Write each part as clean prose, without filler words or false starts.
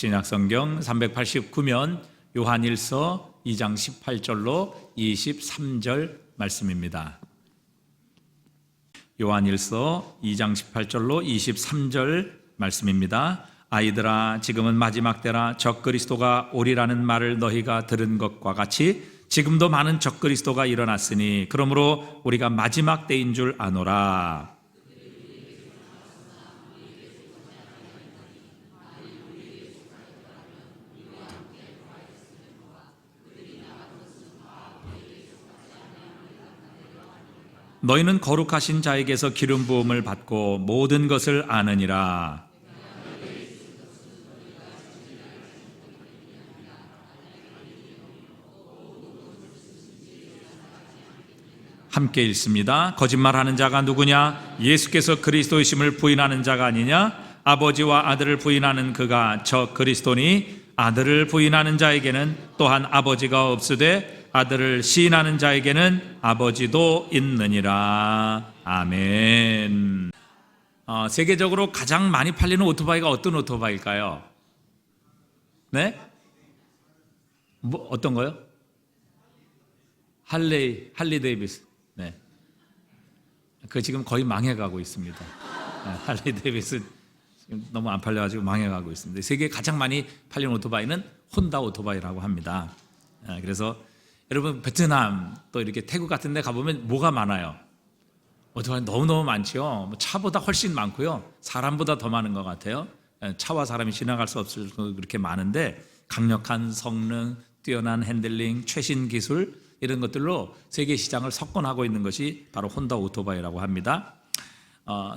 신약성경 389면 요한일서 2장 18절로 23절 말씀입니다. 요한일서 2장 18절로 23절 말씀입니다. 아이들아, 지금은 마지막 때라. 적그리스도가 오리라는 말을 너희가 들은 것과 같이 지금도 많은 적그리스도가 일어났으니 그러므로 우리가 마지막 때인 줄 아노라. 너희는 거룩하신 자에게서 기름 부음을 받고 모든 것을 아느니라. 함께 읽습니다. 거짓말하는 자가 누구냐? 예수께서 그리스도이심을 부인하는 자가 아니냐? 아버지와 아들을 부인하는 그가 저 그리스도니, 아들을 부인하는 자에게는 또한 아버지가 없으되 아들을 시인하는 자에게는 아버지도 있느니라. 아멘. 세계적으로 가장 많이 팔리는 오토바이가 어떤 오토바이일까요? 네? 뭐 어떤 거요? 할리 데이비스. 네. 그 지금 거의 망해가고 있습니다. 할리 데이비스 지금 너무 안 팔려가지고 망해가고 있습니다. 세계에 가장 많이 팔리는 오토바이는 혼다 오토바이라고 합니다. 그래서 여러분 베트남 또 이렇게 태국 같은 데 가보면 뭐가 많아요? 오토바이 너무너무 많죠. 차보다 훨씬 많고요. 사람보다 더 많은 것 같아요. 차와 사람이 지나갈 수 없을 그렇게 많은데 강력한 성능, 뛰어난 핸들링, 최신 기술 이런 것들로 세계 시장을 석권하고 있는 것이 바로 혼다 오토바이라고 합니다.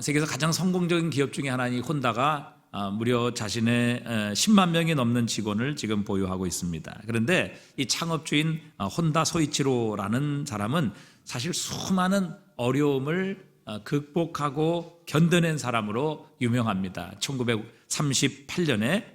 세계에서 가장 성공적인 기업 중에 하나인 혼다가 무려 자신의 10만 명이 넘는 직원을 지금 보유하고 있습니다. 그런데 이 창업주인 혼다 소이치로라는 사람은 사실 수많은 어려움을 극복하고 견뎌낸 사람으로 유명합니다. 1938년에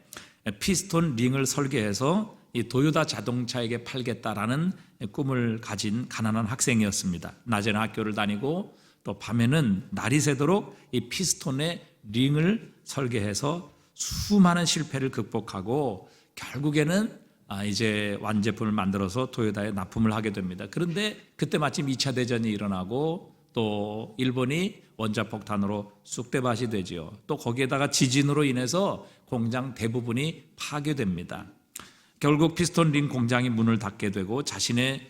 피스톤 링을 설계해서 이 도요타 자동차에게 팔겠다라는 꿈을 가진 가난한 학생이었습니다. 낮에는 학교를 다니고 또 밤에는 날이 새도록 이 피스톤의 링을 설계해서 수많은 실패를 극복하고 결국에는 이제 완제품을 만들어서 도요타에 납품을 하게 됩니다. 그런데 그때 마침 2차 대전이 일어나고 또 일본이 원자폭탄으로 쑥대밭이 되지요. 또 거기에다가 지진으로 인해서 공장 대부분이 파괴됩니다. 결국 피스톤 링 공장이 문을 닫게 되고 자신의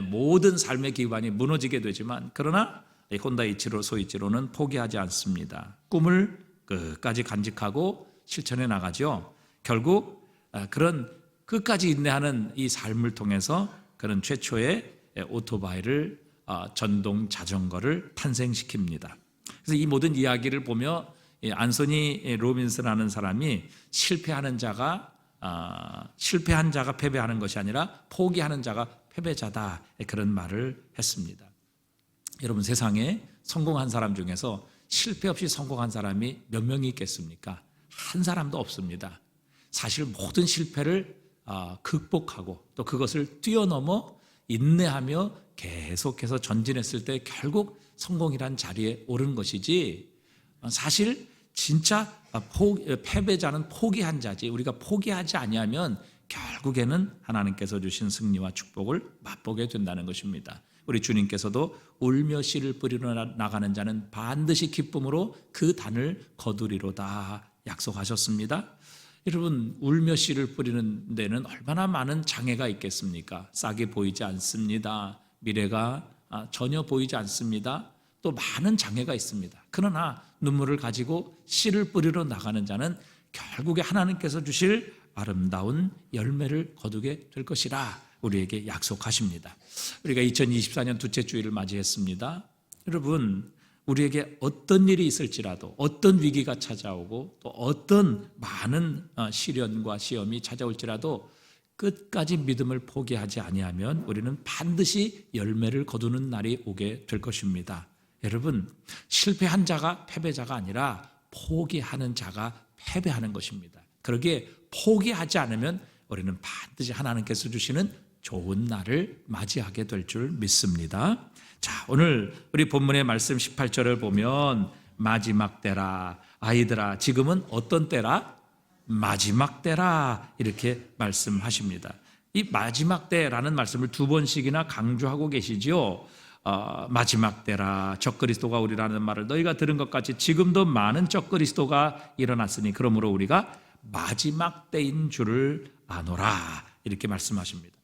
모든 삶의 기반이 무너지게 되지만 그러나 혼다 소이치로는 포기하지 않습니다. 꿈을 끝까지 간직하고 실천해 나가죠. 결국 그런 끝까지 인내하는 이 삶을 통해서 그런 최초의 오토바이를 전동 자전거를 탄생시킵니다. 그래서 이 모든 이야기를 보며 안소니 로빈스라는 사람이 실패한 자가 패배하는 것이 아니라 포기하는 자가 패배자다, 그런 말을 했습니다. 여러분, 세상에 성공한 사람 중에서 실패 없이 성공한 사람이 몇 명이 있겠습니까? 한 사람도 없습니다. 사실 모든 실패를 극복하고 또 그것을 뛰어넘어 인내하며 계속해서 전진했을 때 결국 성공이란 자리에 오른 것이지, 사실 진짜 패배자는 포기한 자지, 우리가 포기하지 아니하면 결국에는 하나님께서 주신 승리와 축복을 맛보게 된다는 것입니다. 우리 주님께서도 울며 씨를 뿌리러 나가는 자는 반드시 기쁨으로 그 단을 거두리로다 약속하셨습니다. 여러분, 울며 씨를 뿌리는 데는 얼마나 많은 장애가 있겠습니까? 싹이 보이지 않습니다. 미래가 전혀 보이지 않습니다. 또 많은 장애가 있습니다. 그러나 눈물을 가지고 씨를 뿌리러 나가는 자는 결국에 하나님께서 주실 아름다운 열매를 거두게 될 것이라 우리에게 약속하십니다. 우리가 2024년 둘째 주일을 맞이했습니다. 여러분, 우리에게 어떤 일이 있을지라도, 어떤 위기가 찾아오고 또 어떤 많은 시련과 시험이 찾아올지라도 끝까지 믿음을 포기하지 아니하면 우리는 반드시 열매를 거두는 날이 오게 될 것입니다. 여러분, 실패한 자가 패배자가 아니라 포기하는 자가 패배하는 것입니다. 그러기에 포기하지 않으면 우리는 반드시 하나님께서 주시는 좋은 날을 맞이하게 될 줄 믿습니다. 자, 오늘 우리 본문의 말씀 18절을 보면 마지막 때라. 아이들아, 지금은 어떤 때라? 마지막 때라 이렇게 말씀하십니다. 이 마지막 때라는 말씀을 두 번씩이나 강조하고 계시죠. 마지막 때라 적그리스도가 오리라는 말을 너희가 들은 것 같이 지금도 많은 적그리스도가 일어났으니 그러므로 우리가 마지막 때인 줄을 아노라 이렇게 말씀하십니다.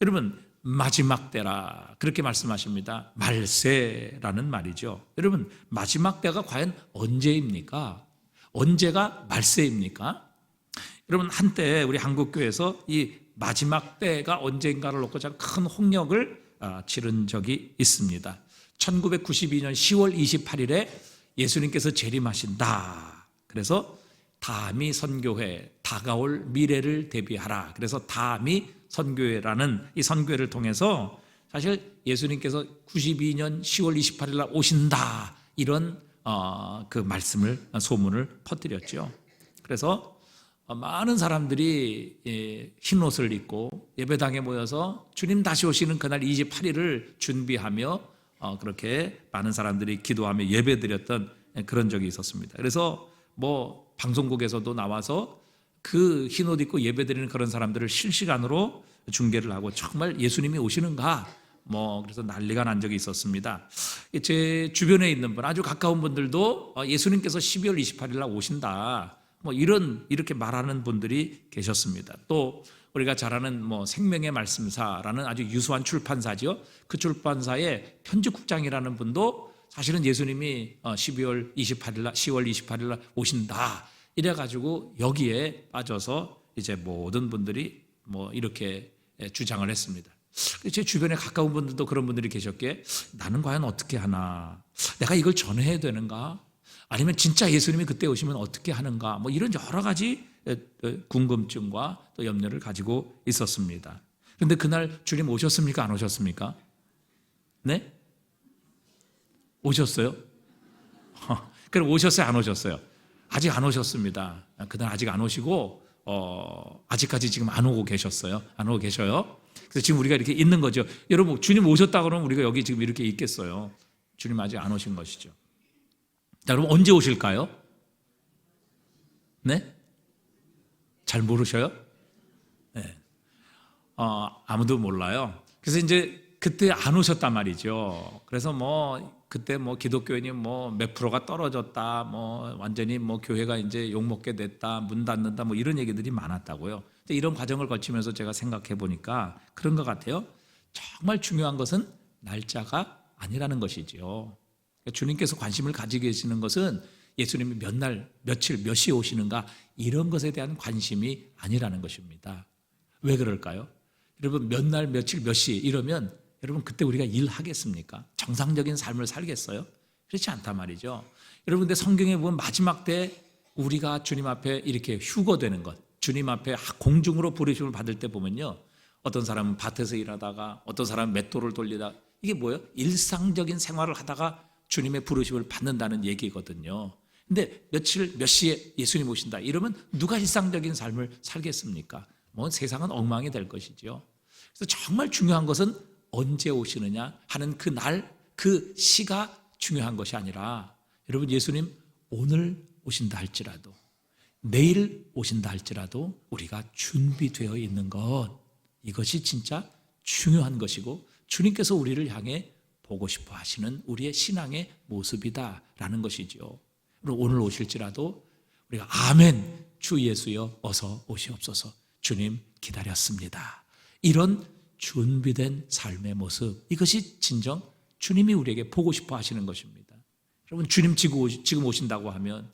여러분 마지막 때라 그렇게 말씀하십니다. 말세라는 말이죠. 여러분 마지막 때가 과연 언제입니까? 언제가 말세입니까? 여러분 한때 우리 한국교회에서 이 마지막 때가 언제인가를 놓고 큰 홍역을 치른 적이 있습니다. 1992년 10월 28일에 예수님께서 재림하신다. 그래서 다미 선교회, 다가올 미래를 대비하라. 그래서 다미 선교회라는 이 선교회를 통해서 사실 예수님께서 92년 10월 28일 날 오신다. 이런 그 말씀을 소문을 퍼뜨렸죠. 그래서 많은 사람들이 흰 옷을 입고 예배당에 모여서 주님 다시 오시는 그날 28일을 준비하며 그렇게 많은 사람들이 기도하며 예배드렸던 그런 적이 있었습니다. 그래서 뭐 방송국에서도 나와서 그 흰 옷 입고 예배드리는 그런 사람들을 실시간으로 중계를 하고 정말 예수님이 오시는가 그래서 난리가 난 적이 있었습니다. 제 주변에 있는 분 아주 가까운 분들도 예수님께서 12월 28일 날 오신다 이렇게 말하는 분들이 계셨습니다. 또 우리가 잘 아는 생명의 말씀사라는 아주 유수한 출판사죠. 그 출판사의 편집국장이라는 분도 사실은 예수님이 10월 28일 날 오신다 이래가지고 여기에 빠져서 이제 모든 분들이 이렇게 주장을 했습니다. 제 주변에 가까운 분들도 그런 분들이 계셨기에 나는 과연 어떻게 하나, 내가 이걸 전해야 되는가, 아니면 진짜 예수님이 그때 오시면 어떻게 하는가, 이런 여러 가지 궁금증과 또 염려를 가지고 있었습니다. 그런데 그날 주님 오셨습니까? 안 오셨습니까? 네? 오셨어요? 그럼 오셨어요? 안 오셨어요? 아직 안 오셨습니다. 그날 아직 안 오시고 아직까지 지금 안 오고 계셨어요. 안 오고 계셔요. 그래서 지금 우리가 이렇게 있는 거죠. 여러분 주님 오셨다 그러면 우리가 여기 지금 이렇게 있겠어요? 주님 아직 안 오신 것이죠. 자, 여러분 언제 오실까요? 네? 잘 모르셔요? 네. 아무도 몰라요. 그래서 이제 그때 안 오셨단 말이죠. 그래서 그때 기독교인이 몇 프로가 떨어졌다, 완전히 교회가 이제 욕먹게 됐다, 문 닫는다, 이런 얘기들이 많았다고요. 이런 과정을 거치면서 제가 생각해 보니까 그런 것 같아요. 정말 중요한 것은 날짜가 아니라는 것이지요. 주님께서 관심을 가지고 계시는 것은 예수님이 몇 날, 며칠, 몇 시에 오시는가 이런 것에 대한 관심이 아니라는 것입니다. 왜 그럴까요? 여러분 몇 날, 며칠, 몇 시 이러면 여러분 그때 우리가 일하겠습니까? 정상적인 삶을 살겠어요? 그렇지 않단 말이죠. 여러분 근데 성경에 보면 마지막 때 우리가 주님 앞에 이렇게 휴거되는 것, 주님 앞에 공중으로 부르심을 받을 때 보면요, 어떤 사람은 밭에서 일하다가 어떤 사람은 맷돌을 돌리다가 이게 뭐예요? 일상적인 생활을 하다가 주님의 부르심을 받는다는 얘기거든요. 근데 며칠 몇 시에 예수님 오신다 이러면 누가 일상적인 삶을 살겠습니까? 세상은 엉망이 될 것이죠. 그래서 정말 중요한 것은 언제 오시느냐 하는 그 날, 그 시가 중요한 것이 아니라 여러분 예수님 오늘 오신다 할지라도 내일 오신다 할지라도 우리가 준비되어 있는 것, 이것이 진짜 중요한 것이고 주님께서 우리를 향해 보고 싶어 하시는 우리의 신앙의 모습이다라는 것이죠. 오늘 오실지라도 우리가 아멘 주 예수여 어서 오시옵소서, 주님 기다렸습니다, 이런 준비된 삶의 모습, 이것이 진정 주님이 우리에게 보고 싶어 하시는 것입니다. 여러분 주님 지금 오신다고 하면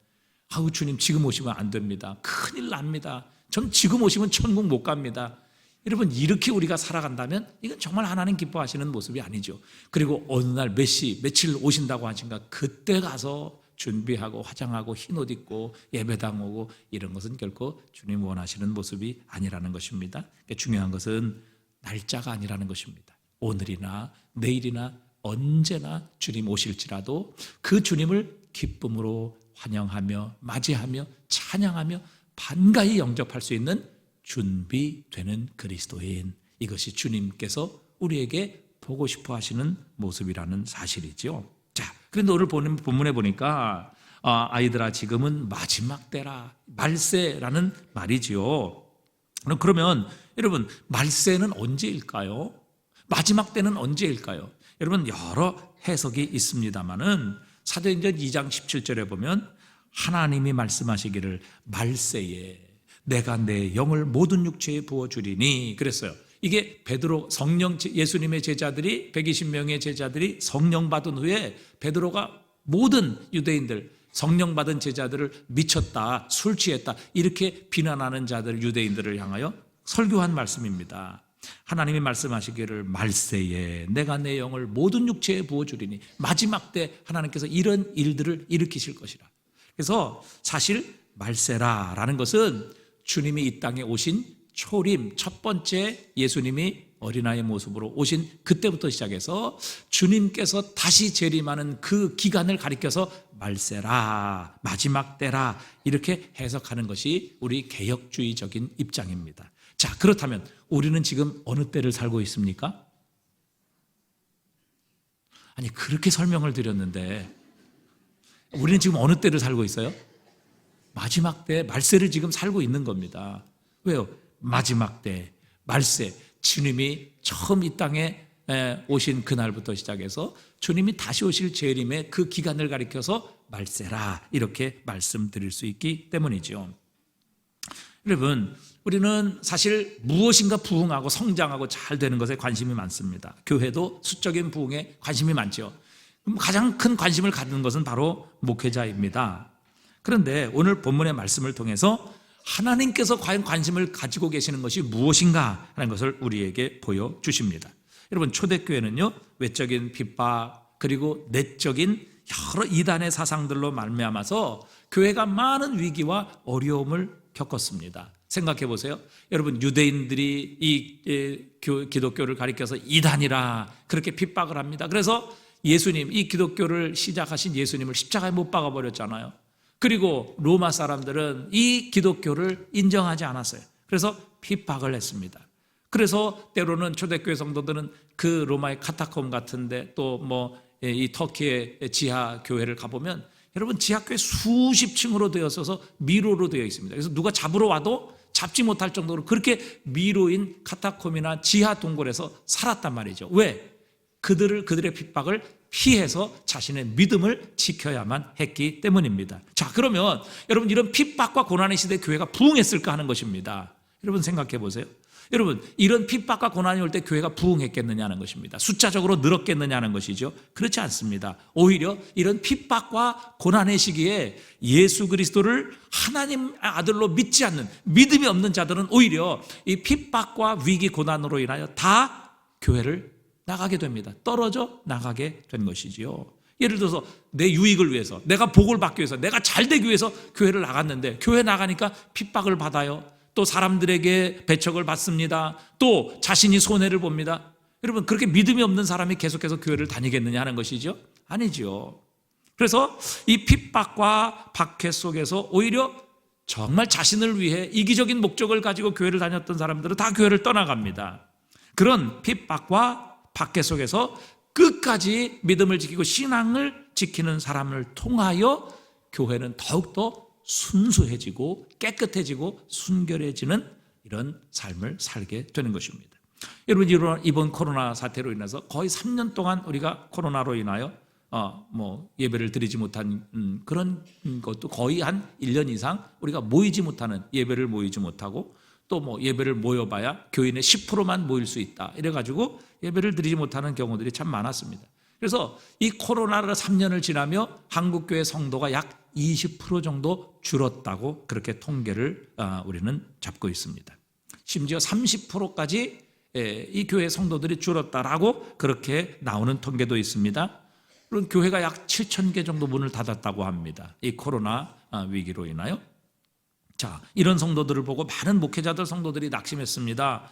아우 주님 지금 오시면 안 됩니다, 큰일 납니다, 전 지금 오시면 천국 못 갑니다. 여러분 이렇게 우리가 살아간다면 이건 정말 하나님 기뻐하시는 모습이 아니죠. 그리고 어느 날 몇 시 며칠 오신다고 하신가 그때 가서 준비하고 화장하고 흰옷 입고 예배당 오고 이런 것은 결코 주님 원하시는 모습이 아니라는 것입니다. 중요한 것은 날짜가 아니라는 것입니다. 오늘이나 내일이나 언제나 주님 오실지라도 그 주님을 기쁨으로 환영하며 맞이하며 찬양하며 반가이 영접할 수 있는 준비되는 그리스도인, 이것이 주님께서 우리에게 보고 싶어 하시는 모습이라는 사실이죠. 자, 그런데 오늘 본문에 보니까 아이들아 지금은 마지막 때라, 말세라는 말이지요. 그러면 여러분, 말세는 언제일까요? 마지막 때는 언제일까요? 여러분, 여러 해석이 있습니다마는 사도행전 2장 17절에 보면 하나님이 말씀하시기를 말세에 내가 내 영을 모든 육체에 부어주리니 그랬어요. 이게 베드로, 예수님의 제자들이 120명의 제자들이 성령 받은 후에 베드로가 모든 유대인들, 성령 받은 제자들을 미쳤다, 술 취했다 이렇게 비난하는 자들, 유대인들을 향하여 설교한 말씀입니다. 하나님이 말씀하시기를 말세에 내가 내 영을 모든 육체에 부어주리니 마지막 때 하나님께서 이런 일들을 일으키실 것이라. 그래서 사실 말세라라는 것은 주님이 이 땅에 오신 초림, 첫 번째 예수님이 어린아이의 모습으로 오신 그때부터 시작해서 주님께서 다시 재림하는 그 기간을 가리켜서 말세라, 마지막 때라 이렇게 해석하는 것이 우리 개혁주의적인 입장입니다. 자, 그렇다면 우리는 지금 어느 때를 살고 있습니까? 아니, 그렇게 설명을 드렸는데 우리는 지금 어느 때를 살고 있어요? 마지막 때, 말세를 지금 살고 있는 겁니다. 왜요? 마지막 때, 말세, 주님이 처음 이 땅에 오신 그날부터 시작해서 주님이 다시 오실 재림의 그 기간을 가리켜서 말세라 이렇게 말씀드릴 수 있기 때문이죠. 여러분, 우리는 사실 무엇인가 부흥하고 성장하고 잘 되는 것에 관심이 많습니다. 교회도 수적인 부흥에 관심이 많죠. 가장 큰 관심을 갖는 것은 바로 목회자입니다. 그런데 오늘 본문의 말씀을 통해서 하나님께서 과연 관심을 가지고 계시는 것이 무엇인가 하는 것을 우리에게 보여주십니다. 여러분, 초대교회는요, 외적인 핍박 그리고 내적인 여러 이단의 사상들로 말미암아서 교회가 많은 위기와 어려움을 겪었습니다. 생각해 보세요. 여러분, 유대인들이 이 기독교를 가리켜서 이단이라 그렇게 핍박을 합니다. 그래서 예수님, 이 기독교를 시작하신 예수님을 십자가에 못 박아 버렸잖아요. 그리고 로마 사람들은 이 기독교를 인정하지 않았어요. 그래서 핍박을 했습니다. 그래서 때로는 초대교회 성도들은 그 로마의 카타콤 같은데 또 이 터키의 지하 교회를 가보면 여러분, 지하교회 수십 층으로 되어 있어서 미로로 되어 있습니다. 그래서 누가 잡으러 와도 잡지 못할 정도로 그렇게 미로인 카타콤이나 지하 동굴에서 살았단 말이죠. 왜? 그들의 핍박을 피해서 자신의 믿음을 지켜야만 했기 때문입니다. 자, 그러면 여러분, 이런 핍박과 고난의 시대에 교회가 부흥했을까 하는 것입니다. 여러분, 생각해 보세요. 여러분, 이런 핍박과 고난이 올 때 교회가 부흥했겠느냐는 것입니다. 숫자적으로 늘었겠느냐는 것이죠. 그렇지 않습니다. 오히려 이런 핍박과 고난의 시기에 예수 그리스도를 하나님 아들로 믿지 않는, 믿음이 없는 자들은 오히려 이 핍박과 위기 고난으로 인하여 다 교회를 나가게 됩니다. 떨어져 나가게 된 것이지요. 예를 들어서 내 유익을 위해서, 내가 복을 받기 위해서, 내가 잘 되기 위해서 교회를 나갔는데 교회 나가니까 핍박을 받아요. 또 사람들에게 배척을 받습니다. 또 자신이 손해를 봅니다. 여러분, 그렇게 믿음이 없는 사람이 계속해서 교회를 다니겠느냐 하는 것이죠? 아니죠. 그래서 이 핍박과 박해 속에서 오히려 정말 자신을 위해 이기적인 목적을 가지고 교회를 다녔던 사람들은 다 교회를 떠나갑니다. 그런 핍박과 박해 속에서 끝까지 믿음을 지키고 신앙을 지키는 사람을 통하여 교회는 더욱더 순수해지고 깨끗해지고 순결해지는 이런 삶을 살게 되는 것입니다. 여러분, 이번 코로나 사태로 인해서 거의 3년 동안 우리가 코로나로 인하여 예배를 드리지 못한 그런 것도 거의 한 1년 이상 우리가 모이지 못하는, 예배를 모이지 못하고 또 예배를 모여봐야 교인의 10%만 모일 수 있다 이래가지고 예배를 드리지 못하는 경우들이 참 많았습니다. 그래서 이 코로나를 3년을 지나며 한국교회 성도가 약 20% 정도 줄었다고 그렇게 통계를 우리는 잡고 있습니다. 심지어 30%까지 이 교회 성도들이 줄었다라고 그렇게 나오는 통계도 있습니다. 그럼 교회가 약 7,000개 정도 문을 닫았다고 합니다. 이 코로나 위기로 인하여. 자, 이런 성도들을 보고 많은 목회자들, 성도들이 낙심했습니다.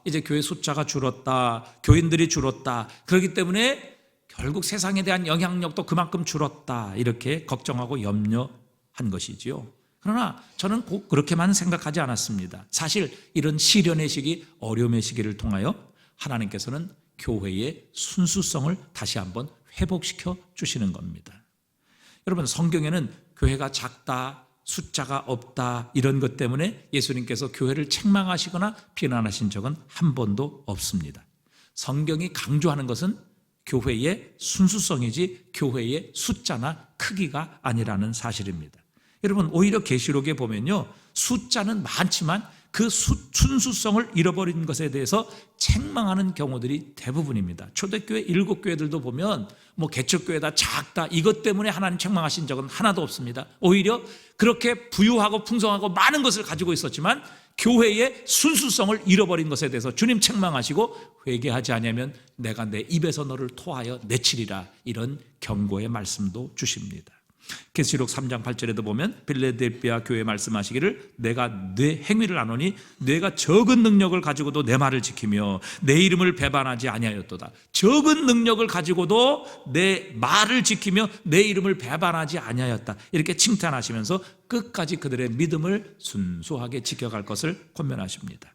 이제 교회 숫자가 줄었다, 교인들이 줄었다. 그렇기 때문에 결국 세상에 대한 영향력도 그만큼 줄었다, 이렇게 걱정하고 염려한 것이지요. 그러나 저는 꼭 그렇게만 생각하지 않았습니다. 사실 이런 시련의 시기, 어려움의 시기를 통하여 하나님께서는 교회의 순수성을 다시 한번 회복시켜 주시는 겁니다. 여러분, 성경에는 교회가 작다, 숫자가 없다 이런 것 때문에 예수님께서 교회를 책망하시거나 비난하신 적은 한 번도 없습니다. 성경이 강조하는 것은 교회의 순수성이지 교회의 숫자나 크기가 아니라는 사실입니다. 여러분, 오히려 계시록에 보면요, 숫자는 많지만 그 순수성을 잃어버린 것에 대해서 책망하는 경우들이 대부분입니다. 초대교회 7교회들도 보면 개척교회다, 작다, 이것 때문에 하나님 책망하신 적은 하나도 없습니다. 오히려 그렇게 부유하고 풍성하고 많은 것을 가지고 있었지만 교회의 순수성을 잃어버린 것에 대해서 주님 책망하시고 회개하지 아니하면 내가 내 입에서 너를 토하여 내치리라, 이런 경고의 말씀도 주십니다. 계시록 3장 8절에도 보면 빌레델피아 교회 말씀하시기를 내가 네 행위를 아노니 네가 적은 능력을 가지고도 내 말을 지키며 내 이름을 배반하지 아니하였도다. 적은 능력을 가지고도 내 말을 지키며 내 이름을 배반하지 아니하였다, 이렇게 칭찬하시면서 끝까지 그들의 믿음을 순수하게 지켜갈 것을 권면하십니다.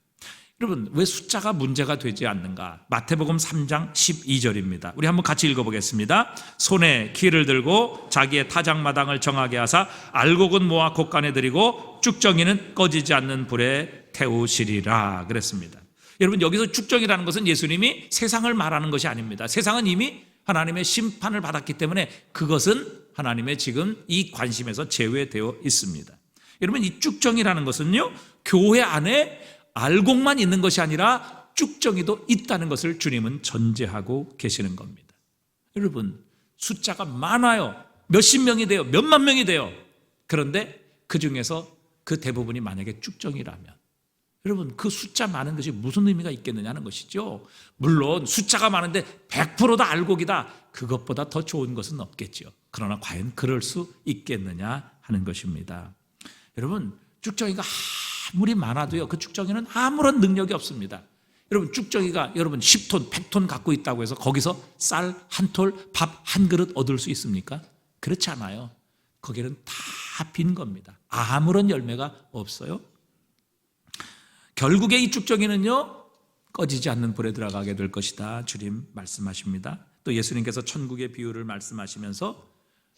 여러분, 왜 숫자가 문제가 되지 않는가? 마태복음 3장 12절입니다. 우리 한번 같이 읽어보겠습니다. 손에 키를 들고 자기의 타작마당을 정하게 하사 알곡은 모아 곳간에 들이고 쭉정이는 꺼지지 않는 불에 태우시리라 그랬습니다. 여러분, 여기서 쭉정이라는 것은 예수님이 세상을 말하는 것이 아닙니다. 세상은 이미 하나님의 심판을 받았기 때문에 그것은 하나님의 지금 이 관심에서 제외되어 있습니다. 여러분, 이 쭉정이라는 것은요, 교회 안에 알곡만 있는 것이 아니라 쭉정이도 있다는 것을 주님은 전제하고 계시는 겁니다. 여러분, 숫자가 많아요. 몇십 명이 돼요. 몇만 명이 돼요. 그런데 그 중에서 그 대부분이 만약에 쭉정이라면 여러분, 그 숫자 많은 것이 무슨 의미가 있겠느냐는 것이죠. 물론 숫자가 많은데 100%다 알곡이다, 그것보다 더 좋은 것은 없겠죠. 그러나 과연 그럴 수 있겠느냐 하는 것입니다. 여러분, 쭉정이가 아무리 많아도요, 그 쭉정이는 아무런 능력이 없습니다. 여러분, 쭉정이가 여러분 10톤, 100톤 갖고 있다고 해서 거기서 쌀 한 톨, 밥 한 그릇 얻을 수 있습니까? 그렇지 않아요. 거기는 다 빈 겁니다. 아무런 열매가 없어요. 결국에 이 쭉정이는요, 꺼지지 않는 불에 들어가게 될 것이다, 주님 말씀하십니다. 또 예수님께서 천국의 비유를 말씀하시면서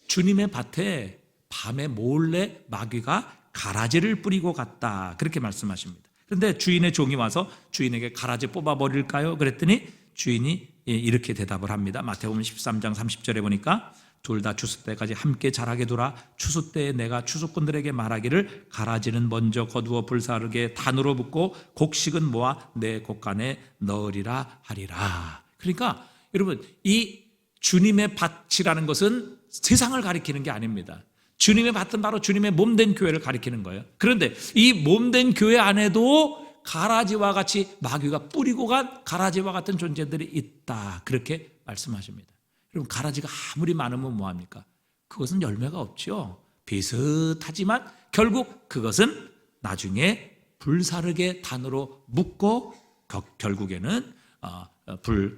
주님의 밭에 밤에 몰래 마귀가 가라지를 뿌리고 갔다, 그렇게 말씀하십니다. 그런데 주인의 종이 와서 주인에게 가라지 뽑아버릴까요? 그랬더니 주인이 이렇게 대답을 합니다. 마태복음 13장 30절에 보니까 둘 다 추수 때까지 함께 자라게 두라. 추수 때에 내가 추수꾼들에게 말하기를 가라지는 먼저 거두어 불사르게 단으로 붓고 곡식은 모아 내 곡간에 넣으리라 하리라. 그러니까 여러분, 이 주님의 밭이라는 것은 세상을 가리키는 게 아닙니다. 주님의 밭은 바로 주님의 몸된 교회를 가리키는 거예요. 그런데 이 몸된 교회 안에도 가라지와 같이 마귀가 뿌리고 간 가라지와 같은 존재들이 있다, 그렇게 말씀하십니다. 여러분, 가라지가 아무리 많으면 뭐합니까? 그것은 열매가 없죠. 비슷하지만 결국 그것은 나중에 불사르게 단으로 묶고 결국에는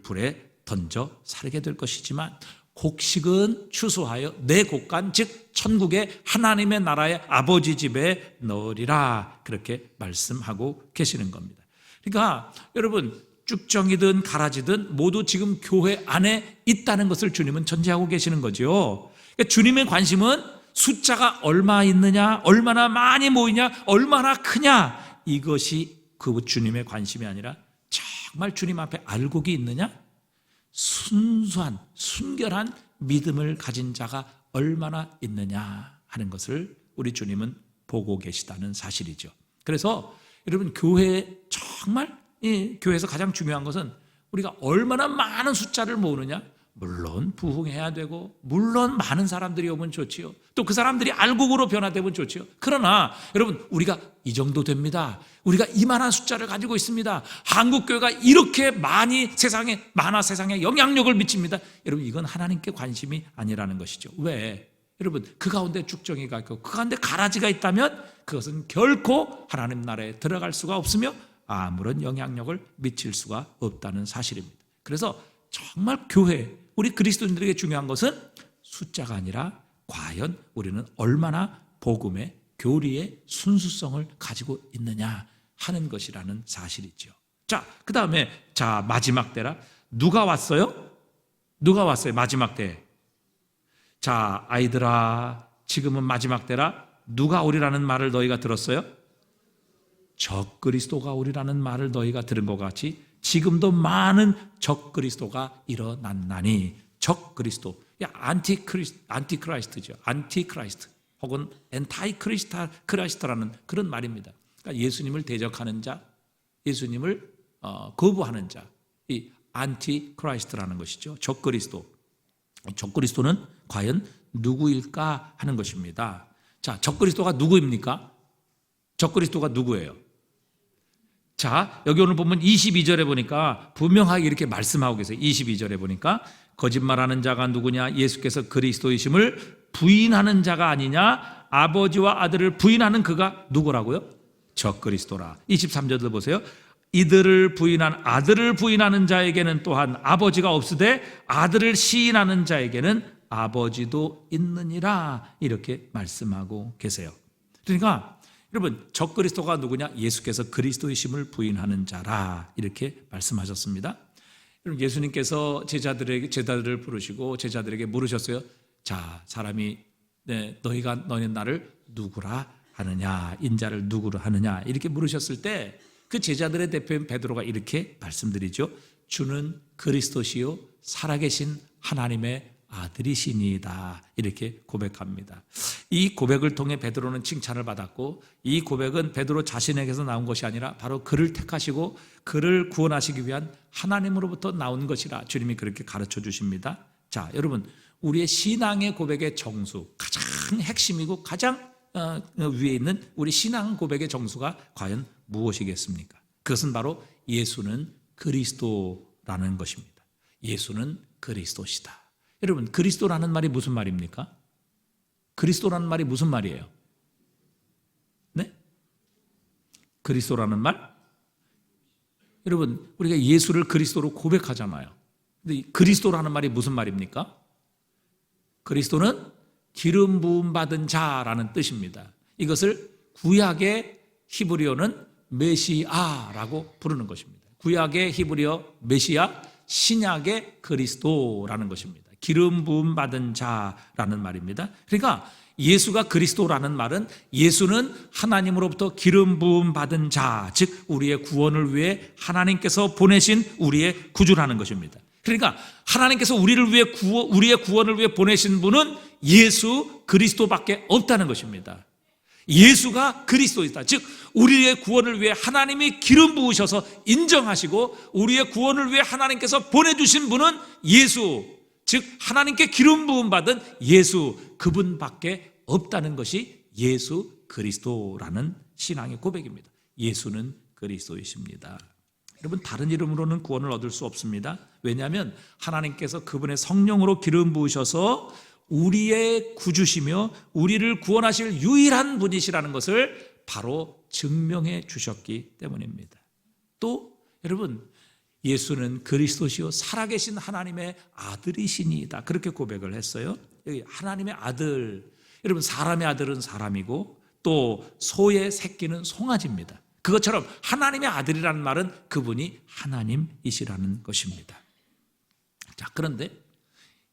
불에 던져 사르게 될 것이지만 곡식은 추수하여 내 곡간, 즉 천국의 하나님의 나라의 아버지 집에 넣으리라, 그렇게 말씀하고 계시는 겁니다. 그러니까 여러분, 쭉정이든 가라지든 모두 지금 교회 안에 있다는 것을 주님은 전제하고 계시는 거죠. 그러니까 주님의 관심은 숫자가 얼마 있느냐, 얼마나 많이 모이냐, 얼마나 크냐, 이것이 그 주님의 관심이 아니라 정말 주님 앞에 알곡이 있느냐, 순수한 순결한 믿음을 가진 자가 얼마나 있느냐 하는 것을 우리 주님은 보고 계시다는 사실이죠. 그래서 여러분, 정말 교회에서 가장 중요한 것은 우리가 얼마나 많은 숫자를 모으느냐. 물론 부흥해야 되고 물론 많은 사람들이 오면 좋지요. 또 그 사람들이 알곡으로 변화되면 좋지요. 그러나 여러분, 우리가 이 정도 됩니다. 우리가 이만한 숫자를 가지고 있습니다. 한국교회가 이렇게 많이 세상에 영향력을 미칩니다. 여러분, 이건 하나님께 관심이 아니라는 것이죠. 왜? 여러분, 그 가운데 쭉정이가 있고 그 가운데 가라지가 있다면 그것은 결코 하나님 나라에 들어갈 수가 없으며 아무런 영향력을 미칠 수가 없다는 사실입니다. 그래서 정말 교회, 우리 그리스도인들에게 중요한 것은 숫자가 아니라 과연 우리는 얼마나 복음의 교리의 순수성을 가지고 있느냐 하는 것이라는 사실이죠. 자, 그 다음에 마지막 때라. 누가 왔어요? 누가 왔어요? 마지막 때 자, 아이들아, 지금은 마지막 때라. 누가 오리라는 말을 너희가 들었어요? 적그리스도가 오리라는 말을 너희가 들은 것 같이 지금도 많은 적그리스도가 일어났나니. 적그리스도, 안티크라이스트죠. 안티크라이스트 혹은 엔타이크라이스트라는 그런 말입니다. 그러니까 예수님을 대적하는 자, 예수님을 거부하는 자, 이 안티크라이스트라는 것이죠. 적그리스도. 적그리스도는 과연 누구일까 하는 것입니다. 자, 적그리스도가 누구입니까? 적그리스도가 누구예요? 자, 여기 오늘 보면 22절에 보니까 분명하게 이렇게 말씀하고 계세요. 22절에 보니까 거짓말하는 자가 누구냐? 예수께서 그리스도이심을 부인하는 자가 아니냐? 아버지와 아들을 부인하는 그가 누구라고요? 적그리스도라. 23절도 보세요. 이들을 부인한 아들을 부인하는 자에게는 또한 아버지가 없으되 아들을 시인하는 자에게는 아버지도 있느니라. 이렇게 말씀하고 계세요. 그러니까 여러분, 적그리스도가 누구냐? 예수께서 그리스도이심을 부인하는 자라. 이렇게 말씀하셨습니다. 여러분, 예수님께서 제자들을 부르시고 제자들에게 물으셨어요. 자, 사람이 너희는 나를 누구라 하느냐? 인자를 누구라 하느냐? 이렇게 물으셨을 때 그 제자들의 대표인 베드로가 이렇게 말씀드리죠. 주는 그리스도시요 살아계신 하나님의 아들이시니이다. 이렇게 고백합니다. 이 고백을 통해 베드로는 칭찬을 받았고, 이 고백은 베드로 자신에게서 나온 것이 아니라 바로 그를 택하시고 그를 구원하시기 위한 하나님으로부터 나온 것이라 주님이 그렇게 가르쳐 주십니다. 자, 여러분, 우리의 신앙의 고백의 정수, 가장 핵심이고 가장 위에 있는 우리 신앙 고백의 정수가 과연 무엇이겠습니까? 그것은 바로 예수는 그리스도라는 것입니다. 예수는 그리스도시다. 여러분, 그리스도라는 말이 무슨 말입니까? 그리스도라는 말이 무슨 말이에요? 네? 그리스도라는 말? 여러분, 우리가 예수를 그리스도로 고백하잖아요. 근데 그리스도라는 말이 무슨 말입니까? 그리스도는 기름 부음 받은 자라는 뜻입니다. 이것을 구약의 히브리어는 메시아라고 부르는 것입니다. 구약의 히브리어 메시아, 신약의 그리스도라는 것입니다. 기름 부음 받은 자라는 말입니다. 그러니까 예수가 그리스도라는 말은 예수는 하나님으로부터 기름 부음 받은 자, 즉 우리의 구원을 위해 하나님께서 보내신 우리의 구주라는 것입니다. 그러니까 하나님께서 우리의 구원을 위해 보내신 분은 예수 그리스도밖에 없다는 것입니다. 예수가 그리스도이다. 즉 우리의 구원을 위해 하나님이 기름 부으셔서 인정하시고 우리의 구원을 위해 하나님께서 보내주신 분은 예수, 즉 하나님께 기름 부음 받은 예수, 그분밖에 없다는 것이 예수 그리스도라는 신앙의 고백입니다. 예수는 그리스도이십니다. 여러분, 다른 이름으로는 구원을 얻을 수 없습니다. 왜냐하면 하나님께서 그분의 성령으로 기름 부으셔서 우리의 구주시며 우리를 구원하실 유일한 분이시라는 것을 바로 증명해 주셨기 때문입니다. 또 여러분, 예수는 그리스도시요 살아계신 하나님의 아들이시니이다. 그렇게 고백을 했어요. 여기 하나님의 아들, 여러분, 사람의 아들은 사람이고 또 소의 새끼는 송아지입니다. 그것처럼 하나님의 아들이라는 말은 그분이 하나님이시라는 것입니다. 자, 그런데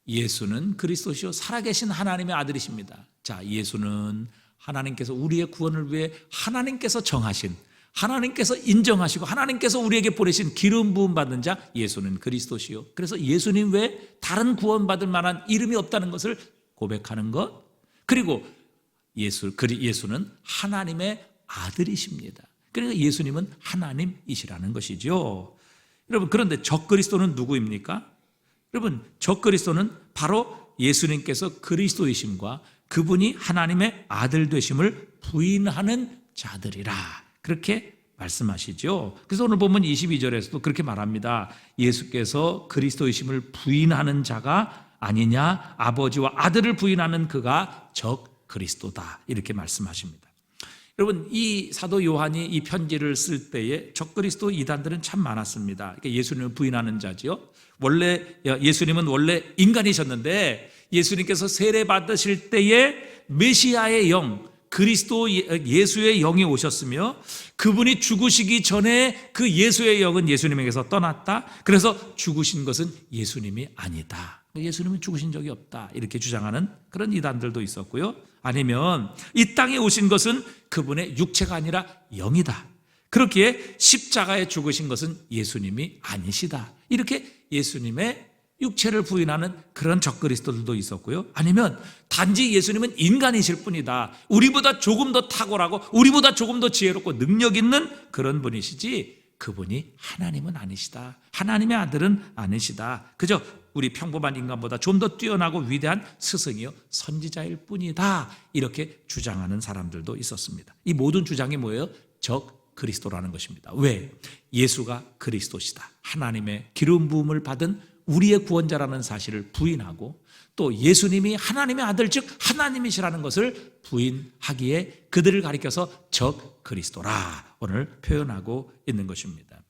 예수는 그리스도시요 살아계신 하나님의 아들이십니다. 자, 예수는 하나님께서 우리의 구원을 위해 하나님께서 정하신, 하나님께서 인정하시고 하나님께서 우리에게 보내신 기름 부음 받는 자, 예수는 그리스도시요. 그래서 예수님 외에 다른 구원받을 만한 이름이 없다는 것을 고백하는 것, 그리고 예수는 하나님의 아들이십니다. 그러니까 예수님은 하나님이시라는 것이죠. 여러분, 그런데 적그리스도는 누구입니까? 여러분, 적그리스도는 바로 예수님께서 그리스도이심과 그분이 하나님의 아들 되심을 부인하는 자들이라, 그렇게 말씀하시죠. 그래서 오늘 보면 22절에서도 그렇게 말합니다. 예수께서 그리스도이심을 부인하는 자가 아니냐? 아버지와 아들을 부인하는 그가 적그리스도다. 이렇게 말씀하십니다. 여러분, 이 사도 요한이 이 편지를 쓸 때에 적그리스도 이단들은 참 많았습니다. 그러니까 예수님을 부인하는 자지요. 예수님은 원래 인간이셨는데 예수님께서 세례 받으실 때에 메시아의 영, 그리스도 예수의 영이 오셨으며 그분이 죽으시기 전에 그 예수의 영은 예수님에게서 떠났다. 그래서 죽으신 것은 예수님이 아니다. 예수님은 죽으신 적이 없다. 이렇게 주장하는 그런 이단들도 있었고요. 아니면 이 땅에 오신 것은 그분의 육체가 아니라 영이다. 그렇기에 십자가에 죽으신 것은 예수님이 아니시다. 이렇게 예수님의 육체를 부인하는 그런 적그리스도들도 있었고요. 아니면 단지 예수님은 인간이실 뿐이다. 우리보다 조금 더 탁월하고 우리보다 조금 더 지혜롭고 능력 있는 그런 분이시지 그분이 하나님은 아니시다. 하나님의 아들은 아니시다. 그저 우리 평범한 인간보다 좀 더 뛰어나고 위대한 스승이요 선지자일 뿐이다. 이렇게 주장하는 사람들도 있었습니다. 이 모든 주장이 뭐예요? 적그리스도라는 것입니다. 왜? 예수가 그리스도시다. 하나님의 기름 부음을 받은 우리의 구원자라는 사실을 부인하고 또 예수님이 하나님의 아들 즉 하나님이시라는 것을 부인하기에 그들을 가리켜서 적그리스도라 오늘 표현하고 있는 것입니다.